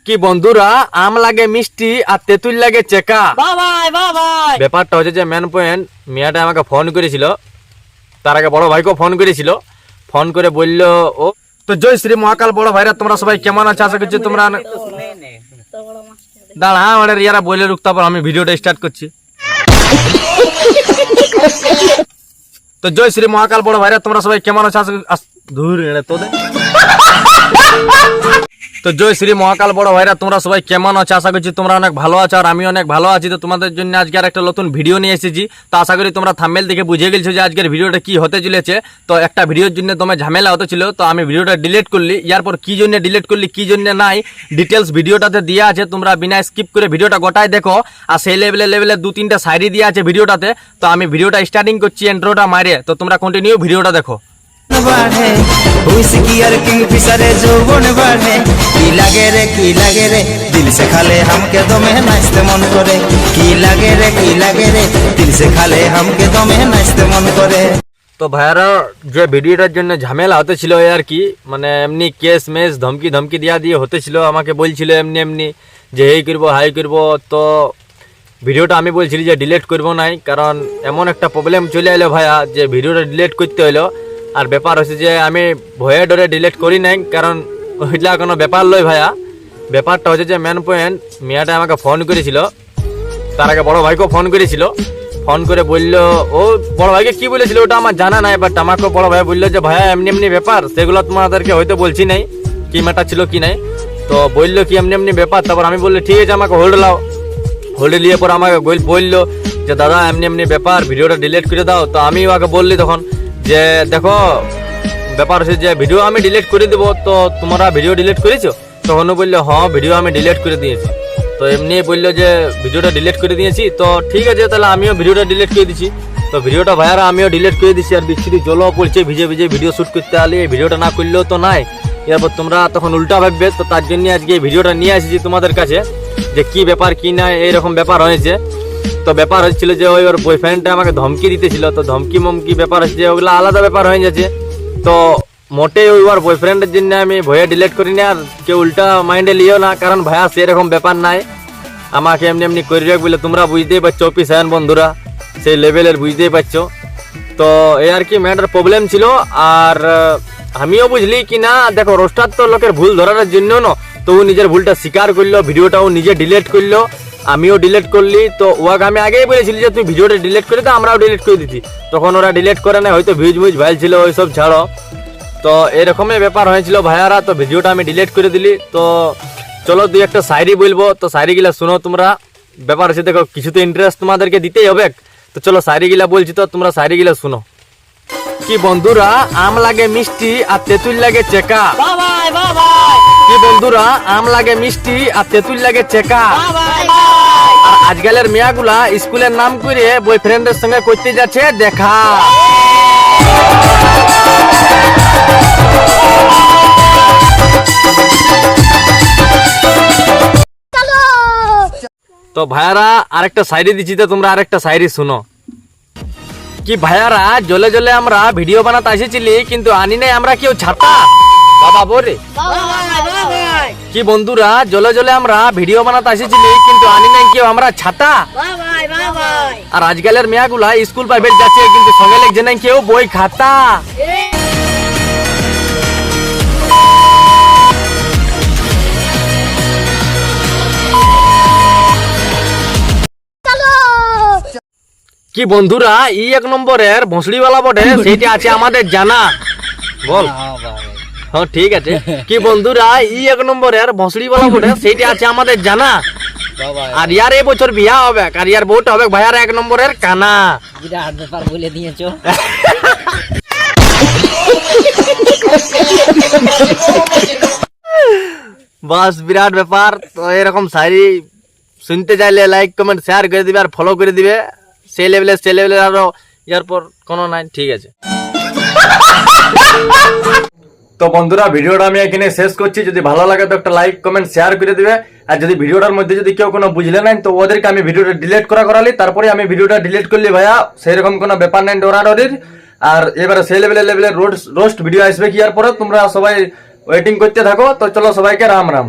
কি বন্ধুরা, আম লাগে মিষ্টি আর তেঁতুল লাগে চেকা। ব্যাপারটা হচ্ছে যে মেন পয়েন্ট, মেয়েটা আমাকে ফোন করেছিল, তার আগে বড় ভাইকেও ফোন করেছিল। ফোন করে বলল ও তো জয় শ্রী মহাকাল বড় ভাইরা, তোমরা সবাই কেমন আছো? আশা করছি তোমরা দাঁড়া আমাদের ইয়ারা বলে রুখ, তারপর আমি ভিডিওটা স্টার্ট করছি। তো জয় শ্রী মহাকাল বড় ভাইরা, তোমরা সবাই কেমন আছো? ধুর তোদের তো জয় শ্রী মহাকাল বড় ভাইরা, তোমরা সবাই কেমন আছো? আশা করছি তোমরা অনেক ভালো আছো আর আমি অনেক ভালো আছি। তো তোমাদের জন্য আজকে আর একটা নতুন ভিডিও নিয়ে এসেছি। তো আশা করি তোমরা থাম্বনেল দেখে বুঝে গেছো যে আজকের ভিডিওটা কি হতে চলেছে। তো একটা ভিডিওর জন্য তোমার ঝামেলা হতে ছিল, তো আমি ভিডিওটা ডিলিট করলি। এরপর কি জন্য ডিলিট করলি, কি জন্য নাই, ডিটেলস ভিডিওটাতে দেওয়া আছে। তোমরা বিনা স্কিপ করে ভিডিওটা গোটাই দেখো। আর সেই লেভেলে 2-3টা সাইডি দেওয়া আছে ভিডিওটাতে। তো আমি ভিডিওটা স্টার্টিং করছি ইন্ট্রোটা মারে, তো তোমরা কন্টিনিউ ভিডিওটা দেখো। কি লাগে রে দিল সে খালে হামকে দমে নাচতে মন করে। কি লাগে রে দিল সে খালে হামকে দমে নাচতে মন করে। তো ভাইয়ারা, যে ভিডিওটার জন্য ঝামেলা হতেছিল আর কি, মানে এমনি কেস মেস ধমকি দিয়ে হতেছিল। আমাকে বলছিল এমনি যে এই করবো হাই করবো। তো ভিডিওটা আমি বলছিলি যে ডিলিট করবো নাই, কারণ এমন একটা প্রবলেম চলে এলো ভাইয়া যে ভিডিওটা ডিলিট করতে হলো। আর ব্যাপার হচ্ছে যে আমি ভয়ে ডরে ডিলিট করি নাই, কারণ ওইটা কোনো ব্যাপার লয় ভাইয়া। ব্যাপারটা হচ্ছে যে মেন পয়েন্ট, মেয়েটা আমাকে ফোন করেছিল, তার আগে বড় ভাইকেও ফোন করেছিল। ফোন করে বললো, ও বড় ভাইকে কি বলেছিল ওটা আমার জানা নাই, বাট আমাকে বড় ভাই বললো যে ভাইয়া এমনি ব্যাপার, সেগুলো তোমাদেরকে হয়তো বলছি নাই কি ম্যাটার ছিল কি নাই। তো বললো কি এমনি ব্যাপার। তারপর আমি বললো ঠিক আছে, আমাকে হোল্ড লাও। হোল্ডে নিয়ে পর আমাকে বললো যে দাদা এমনি ব্যাপার, ভিডিওটা ডিলিট করে দাও। তো আমি ওকে বললি তখন যে দেখো ব্যাপার হচ্ছে যে ভিডিও আমি ডিলিট করে দেবো, তো তোমরা ভিডিও ডিলিট করেছো? তখন বললো হ্যাঁ ভিডিও আমি ডিলিট করে দিয়েছি। তো এমনি বললো যে ভিডিওটা ডিলিট করে দিয়েছি। তো ঠিক আছে, তাহলে আমিও ভিডিওটা ডিলিট করে দিচ্ছি। তো ভিডিওটা ভাইয়ারা আমিও ডিলিট করে দিচ্ছি। আর বিচ্ছিরি জলও পড়ছে, ভিজে ভিডিও শ্যুট করতে হলে এই ভিডিওটা না করলেও তো নাই। এরপর তোমরা তখন উল্টা ভাববে। তো তার জন্য আজকে এই ভিডিওটা নিয়ে এসেছি তোমাদের কাছে, যে কি ব্যাপার কি না এইরকম ব্যাপার হয়েছে। তো ব্যাপার হচ্ছিল যে ওর বয়ফ্রেন্ডটা আমাকে ধমকি দিতেছিল। তো ধমকি ব্যাপার হচ্ছে ওগুলো আলাদা ব্যাপার হয়ে যাচ্ছে। তো মোটেই ওর বয়ফ্রেন্ডের জন্য আমি ভয়ে ডিলিট করি না। আর কেউ উল্টা মাইন্ডে লিও না, কারণ ভাইয়া সেরকম ব্যাপার নাই। আমাকে এমনি করে রাখ বলে তোমরা বুঝতেই পারছো, অফিস আয়ন বন্ধুরা সেই লেভেলের বুঝতেই পারছো। তো এই আর কি ম্যাটার প্রবলেম ছিল। আর আমিও বুঝলি কি না, দেখো রোস্টার তো লোকের ভুল ধরার জন্য না, তো ও নিজের ভুলটা স্বীকার করলো, ভিডিওটাও নিজে ডিলিট করলো, আমিও ডিলিট করলি। তো ওকে আমি আগেই বলেছিলি যে তুই ভিডিওটা ডিলিট করে দাও, আমরাও ডিলিট করে দিতি। তখন ওরা ডিলিট করে না, হয়তো ভিউজ ভাইল ছিল, ওইসব ছাড়ো। তো এরকমই ব্যাপার হয়েছিল ভাইয়ারা। তো ভিডিওটা আমি ডিলিট করে দিলি। তো চলো দুই একটা শায়রি বলবো, তো শায়রিগুলা শুনো তোমরা। ব্যাপার আছে দেখো, কিছু তো ইন্টারেস্ট তোমাদেরকে দিতেই হবে। তো চলো শায়রিগুলা বলছি, তো তোমরা শায়রিগুলা শুনো। কি বন্ধুরা, আম লাগে মিষ্টি আর তেঁতুল লাগে চেকা। কি বন্ধুরা, আম লাগে মিষ্টি আর তেঁতুল লাগে চেকা। আর আজকালের মেয়াগুলা স্কুলের নাম করে বয়ফ্রেন্ডের সঙ্গে করতে যাচ্ছে দেখা। তো ভাইয়ারা আরেকটা শায়রি দিচ্ছি, তো তোমরা আরেকটা শায়রি শুনো। কি ভাইয়ারা, জলে আমরা ভিডিও বানাতে এসেছিলি, কিন্তু আনি নাই আমরা কেউ ছাতা। বাবা বলে কি বন্ধুরা, জলে আমরা ভিডিও বানাতে এসেছিলি, কিন্তু আনি নাই কেউ আমরা ছাতা। আর আজকালের মেয়াগুলা স্কুল প্রাইভেট যাচ্ছে, কিন্তু সঙ্গে লেগছে নাই কেউ বই খাতা। কি বন্ধুরা, ই 1 নম্বরের ভোসড়িওয়ালা বটে, সেইটা আছে আমাদের জানা। বল হ্যাঁ ঠিক আছে। কি বন্ধুরা, ই 1 নম্বরের ভোসড়িওয়ালা বটে, সেইটা আছে আমাদের জানা। আর ইয়ার এই বছর বিয়া হবে, আর ইয়ার বউটা হবে ভাইয়ার 1 নম্বরের কানা। বিরাট ব্যাপার বলে দিয়েছো। বাস বিরাট ব্যাপার। তো এরকম শায়রি শুনতে চাইলে লাইক কমেন্ট শেয়ার করে দিবে আর ফলো করে দিবে। সেই লেভেলে আরো এরপর কোনো নাই, ঠিক আছে। তো বন্ধুরা, ভিডিওটা আমি এখানে শেষ করছি। যদি ভালো লাগে তো একটা লাইক কমেন্ট শেয়ার করে দিবে। আর যদি ভিডিওটার মধ্যে যদি কেউ কোনো বুঝলে নাই, তো ওদেরকে আমি ভিডিওটা ডিলিট করালি, তারপরে আমি ভিডিওটা ডিলিট করলি ভাইয়া। সেরকম কোনো ব্যাপার নাই ডরাডরির। আর এবারে সেই লেভেলের রোস্ট ভিডিও আসবে কি, আর পরে তোমরা সবাই ওয়েটিং করতে থাকো। তো চলো সবাইকে রাম রাম।